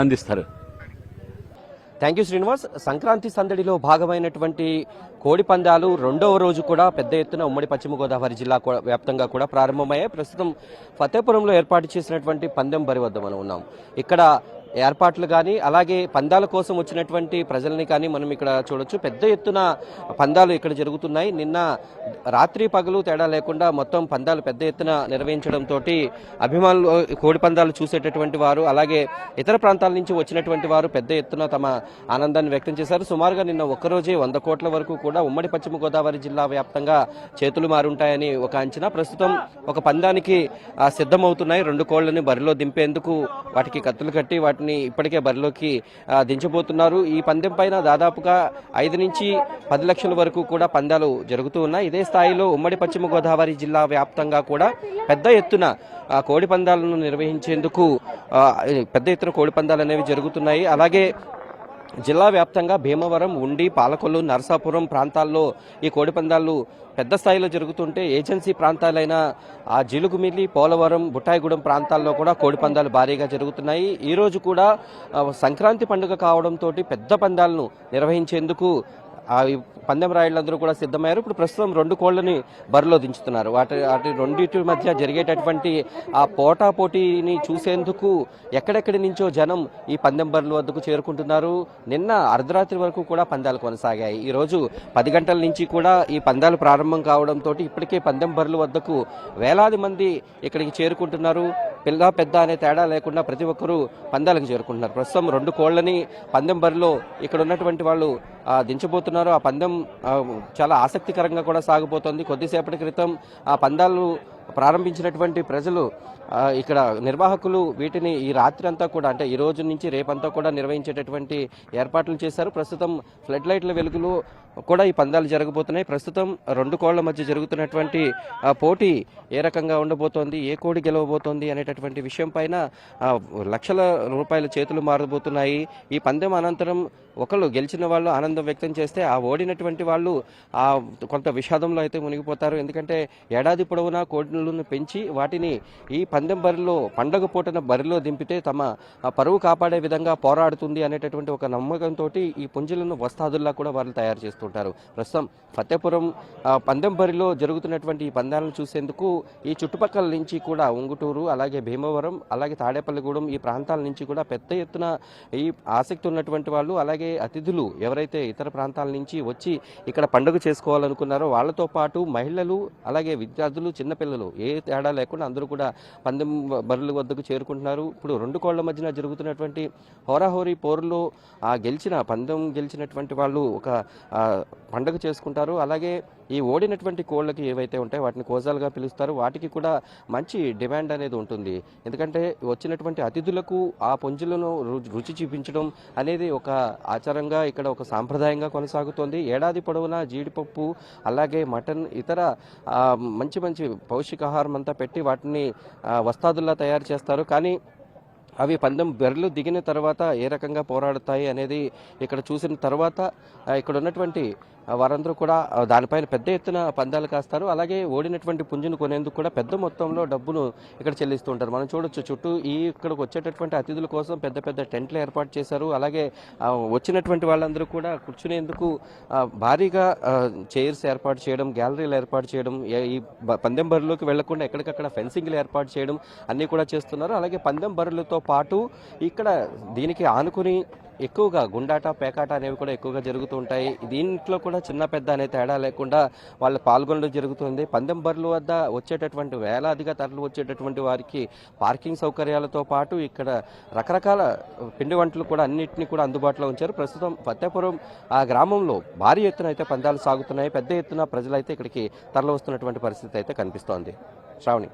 అందిస్తారు. Thank you Srinivas. Sankranti సందడిలో భాగమైనటువంటి కోడి పందాలు రెండవ రోజు కూడా పెద్ద ఎత్తున ఉమ్మడి పశ్చిమ గోదావరి జిల్లా వ్యాప్తంగా కూడా ప్రారంభమయ్యాయి. ప్రస్తుతం ఫతేపురంలో ఏర్పాటు చేసినటువంటి పందెం బరి వద్ద మనం ఉన్నాం. ఇక్కడ ఏర్పాట్లు కానీ అలాగే పందాల కోసం వచ్చినటువంటి ప్రజల్ని కానీ మనం ఇక్కడ చూడొచ్చు. పెద్ద ఎత్తున పందాలు ఇక్కడ జరుగుతున్నాయి. నిన్న రాత్రి పగలు తేడా లేకుండా మొత్తం పందాలు పెద్ద ఎత్తున నిర్వహించడంతో అభిమానులు కోడి పందాలు చూసేటటువంటి వారు అలాగే ఇతర ప్రాంతాల నుంచి వచ్చినటువంటి వారు పెద్ద ఎత్తున తమ ఆనందాన్ని వ్యక్తం చేశారు. సుమారుగా నిన్న ఒక్కరోజే 100 కోట్ల వరకు కూడా ఉమ్మడి పశ్చిమ గోదావరి జిల్లా వ్యాప్తంగా చేతులు మారుంటాయని ఒక అంచనా. ప్రస్తుతం ఒక పందానికి సిద్ధమవుతున్నాయి. 2 కోళ్లని బరిలో దింపేందుకు వాటికి కత్తులు కట్టి వాటిని ఇప్పటికే బరిలోకి దించబోతున్నారు. ఈ పందెం పైన దాదాపుగా 5 నుంచి 10 లక్షల వరకు కూడా పందాలు జరుగుతూ ఉన్నాయి. ఇదే స్థాయిలో ఉమ్మడి పశ్చిమ గోదావరి జిల్లా వ్యాప్తంగా కూడా పెద్ద ఎత్తున కోడి పందాలను నిర్వహించేందుకు పెద్ద ఎత్తున కోడి పందాలు అనేవి జరుగుతున్నాయి. అలాగే జిల్లా వ్యాప్తంగా భీమవరం, ఉండి, పాలకొల్లు, నరసాపురం ప్రాంతాల్లో ఈ కోడి పందాలు పెద్ద స్థాయిలో జరుగుతుంటే ఏజెన్సీ ప్రాంతాలైన ఆ జిలుగుమిల్లి, పోలవరం, బుట్టాయిగూడెం ప్రాంతాల్లో కూడా కోడి పందాలు భారీగా జరుగుతున్నాయి. ఈరోజు కూడా సంక్రాంతి పండుగ కావడంతో పెద్ద పందాలను నిర్వహించేందుకు పందెం రాయుళ్ళందరూ కూడా సిద్ధమయ్యారు. ఇప్పుడు ప్రస్తుతం 2 కోళ్లని బరిలో దించుతున్నారు. వాటి రెండింటి మధ్య జరిగేటటువంటి ఆ పోటాపోటీని చూసేందుకు ఎక్కడెక్కడి నుంచో జనం ఈ పందెం బరుల వద్దకు చేరుకుంటున్నారు. నిన్న అర్ధరాత్రి వరకు కూడా పందాలు కొనసాగాయి. ఈరోజు 10 గంటల నుంచి కూడా ఈ పందాలు ప్రారంభం కావడంతో ఇప్పటికే పందెం బరుల వద్దకు వేలాది మంది ఇక్కడికి చేరుకుంటున్నారు. పిల్ల పెద్ద అనే తేడా లేకుండా ప్రతి ఒక్కరూ పందాలకు చేరుకుంటున్నారు. ప్రస్తుతం 2 కోళ్లని పందెం బరిలో ఇక్కడ ఉన్నటువంటి వాళ్ళు దించబోతున్నారు. ఆ పందెం చాలా ఆసక్తికరంగా కూడా సాగిపోతుంది. కొద్దిసేపటి క్రితం ఆ పందాలు ప్రారంభించినటువంటి ప్రజలు ఇక్కడ నిర్వాహకులు వీటిని ఈ రాత్రి అంతా కూడా అంటే ఈ రోజు నుంచి రేపంతా కూడా నిర్వహించేటటువంటి ఏర్పాట్లు చేశారు. ప్రస్తుతం ఫ్లడ్ లైట్ల వెలుగులో కూడా ఈ పందాలు జరగబోతున్నాయి. ప్రస్తుతం 2 కోళ్ల మధ్య జరుగుతున్నటువంటి పోటీ ఏ రకంగా ఉండబోతోంది, ఏ కోడి గెలవబోతోంది అనేటటువంటి విషయం పైన లక్షల రూపాయల చేతులు మారబోతున్నాయి. ఈ పందెం అనంతరం ఒకళ్ళు గెలిచిన వాళ్ళు ఆనందం వ్యక్తం చేస్తే ఆ ఓడినటువంటి వాళ్ళు కొంత విషాదంలో అయితే మునిగిపోతారు. ఎందుకంటే ఏడాది పొడవునా కోడిలను పెంచి వాటిని ఈ పందెం బరిలో పండగ పూటన బరిలో దింపితే తమ పరువు కాపాడే విధంగా పోరాడుతుంది అనేటటువంటి ఒక నమ్మకంతో ఈ పుంజులను వస్తాదుల్లా కూడా వాళ్ళు తయారు చేస్తుంటారు. ప్రస్తుతం ఫతేపురం పందెం బరిలో జరుగుతున్నటువంటి ఈ పందాలను చూసేందుకు ఈ చుట్టుపక్కల నుంచి కూడా ఉంగుటూరు, అలాగే భీమవరం, అలాగే తాడేపల్లిగూడెం ఈ ప్రాంతాల నుంచి కూడా పెద్ద ఎత్తున ఈ ఆసక్తి ఉన్నటువంటి వాళ్ళు అలాగే అతిథులు ఎవరైతే ఇతర ప్రాంతాల నుంచి వచ్చి ఇక్కడ పండుగ చేసుకోవాలనుకున్నారో వాళ్ళతో పాటు మహిళలు అలాగే విద్యార్థులు, చిన్నపిల్లలు ఏ తేడా లేకుండా అందరూ కూడా పందెం బరుల వద్దకు చేరుకుంటున్నారు. ఇప్పుడు 2 కోళ్ల మధ్యన జరుగుతున్నటువంటి హోరాహోరీ పోరులో పందెం గెలిచినటువంటి వాళ్ళు ఒక పండుగ చేసుకుంటారు. అలాగే ఈ ఓడినటువంటి కోళ్ళకి ఏవైతే ఉంటాయో వాటిని కోజాలుగా పిలుస్తారు. వాటికి కూడా మంచి డిమాండ్ అనేది ఉంటుంది. ఎందుకంటే వచ్చినటువంటి అతిథులకు ఆ పుంజులను రుచి చూపించడం అనేది ఒక ఆచారంగా ఇక్కడ ఒక సాంప్రదాయంగా కొనసాగుతోంది. ఏడాది పొడవునా జీడిపప్పు అలాగే మటన్ ఇతర మంచి మంచి పౌష్టికాహారం అంతా పెట్టి వాటిని వస్తాదుల్లా తయారు చేస్తారు. కానీ అవి పందెం బెర్లు దిగిన తర్వాత ఏ రకంగా పోరాడుతాయి అనేది ఇక్కడ చూసిన తర్వాత ఇక్కడ ఉన్నటువంటి వారందరూ కూడా దానిపైన పెద్ద ఎత్తున పందాలు కాస్తారు. అలాగే ఓడినటువంటి పుంజును కొనేందుకు కూడా పెద్ద మొత్తంలో డబ్బును ఇక్కడ చెల్లిస్తూ ఉంటారు. మనం చూడొచ్చు చుట్టూ ఇక్కడికి వచ్చేటటువంటి అతిథుల కోసం పెద్ద పెద్ద టెంట్లు ఏర్పాటు చేశారు. అలాగే వచ్చినటువంటి వాళ్ళందరూ కూడా కూర్చునేందుకు భారీగా చైర్స్ ఏర్పాటు చేయడం, గ్యాలరీలు ఏర్పాటు చేయడం, ఈ పందెం బరులోకి వెళ్లకుండా ఎక్కడికక్కడ ఫెన్సింగ్లు ఏర్పాటు చేయడం అన్నీ కూడా చేస్తున్నారు. అలాగే పందెం బరులతో పాటు ఇక్కడ దీనికి ఆనుకుని ఎక్కువగా గుండాట, పేకాట అనేవి కూడా ఎక్కువగా జరుగుతూ ఉంటాయి. దీంట్లో కూడా చిన్న పెద్ద అనే తేడా లేకుండా వాళ్ళు పాల్గొనడం జరుగుతుంది. పందెం బరుల వద్ద వచ్చేటటువంటి వేలాదిగా తరలి వచ్చేటటువంటి వారికి పార్కింగ్ సౌకర్యాలతో పాటు ఇక్కడ రకరకాల పిండి వంటలు కూడా అన్నింటినీ కూడా అందుబాటులో ఉంచారు. ప్రస్తుతం ఫతేపురం ఆ గ్రామంలో భారీ ఎత్తున అయితే పందాలు సాగుతున్నాయి. పెద్ద ఎత్తున ప్రజలైతే ఇక్కడికి తరలి వస్తున్నటువంటి పరిస్థితి అయితే కనిపిస్తోంది. శ్రావణి.